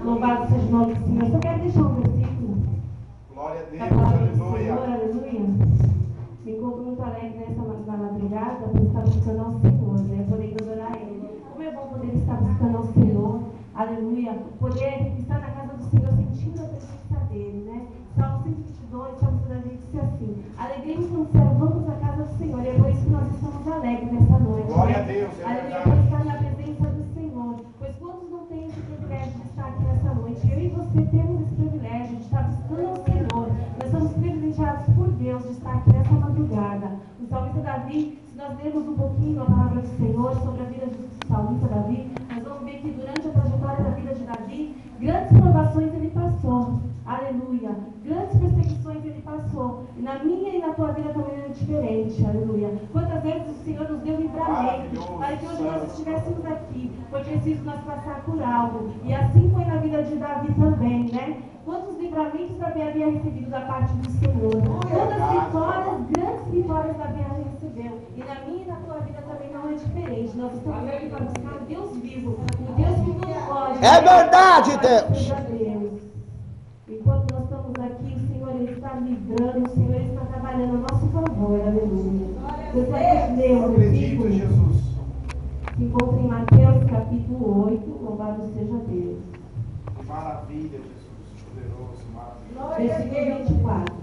Louvado seja o nome do Senhor. Só quero deixar um versículo. Glória a Deus, aleluia. aleluia. Me encontro muito alegre nessa madrugada por estar buscando ao Senhor, né? Poder adorar Ele. Como é bom poder estar buscando ao Senhor. Aleluia. Poder estar na casa do Senhor sentindo a presença dEle, né? Salmo 122, Salmo da gente diz assim: alegremos no céu, vamos à casa do Senhor. E é por isso que nós estamos alegres nessa noite. Glória né? a Deus, aleluia, por estar na presença do Senhor. Pois quantos não têm esse privilégio de estar aqui nessa noite? Eu e você temos esse privilégio de estar buscando ao Senhor. Nós somos privilegiados por Deus de estar aqui nessa madrugada. O salmista Davi, se nós lermos um pouquinho a palavra do Senhor sobre a vida do salmista Davi, nós vamos ver que durante a trajetória da vida de Davi, grandes provações ele passou. Aleluia. Grandes perseguições ele passou. E na minha e na tua vida também é diferente. Aleluia. Quantas vezes o Senhor nos deu livramento para que hoje nós estivéssemos aqui. Foi preciso nós passar por algo. E assim foi na vida de Davi também, né? Quantos livramentos Davi havia recebido da parte do Senhor. Quantas vitórias, grandes vitórias Davi recebeu. E na minha e na tua vida também não é diferente. Nós estamos aqui para buscar o Deus vivo. O Deus que nos pode. É verdade, Deus. Enquanto nós estamos aqui, o Senhor ele está livrando, o Senhor ele está trabalhando a nosso favor. Aleluia. Depois ler o versículo Jesus. Se encontra em Mateus capítulo 8. Louvado seja Deus. Maravilha, Jesus. Poderoso, maravilhoso. Versículo 24.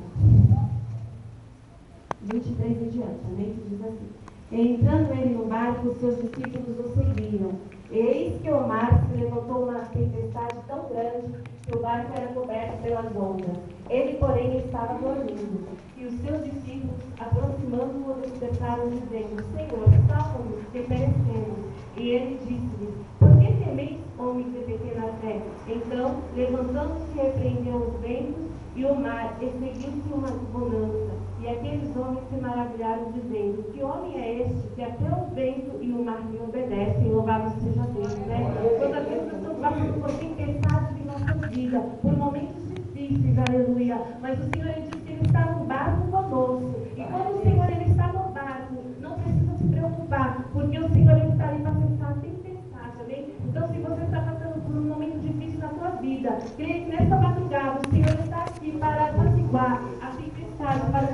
23 em diante. Amém? Que diz assim: entrando ele no barco, os seus discípulos o seguiram. Eis que o mar se levantou uma tempestade tão grande que o barco era coberto pelas ondas. Ele, porém, estava dormindo. E os seus discípulos, aproximando-o, despertaram, dizendo: Senhor, salva-nos, que perecemos. E ele disse-lhes: por que temeis, homens de pequena fé? Então, levantando-se, repreendeu os ventos e o mar, e seguiu-se uma bonança. E aqueles homens se maravilharam, dizendo: que homem é este, que até o vento e o mar lhe obedecem? Louvado seja Deus, né? Todas as vezes nós estamos passando por tempestades em nossa vida, por momentos difíceis, aleluia. Mas o Senhor ele diz que Ele está no barco conosco. E quando o Senhor ele está no barco, não precisa se preocupar, porque o Senhor ele está ali para cessar a tempestade, amém? Então, se você está passando por um momento difícil na sua vida, creia que nessa madrugada o Senhor está aqui para apaciguar a tempestade, para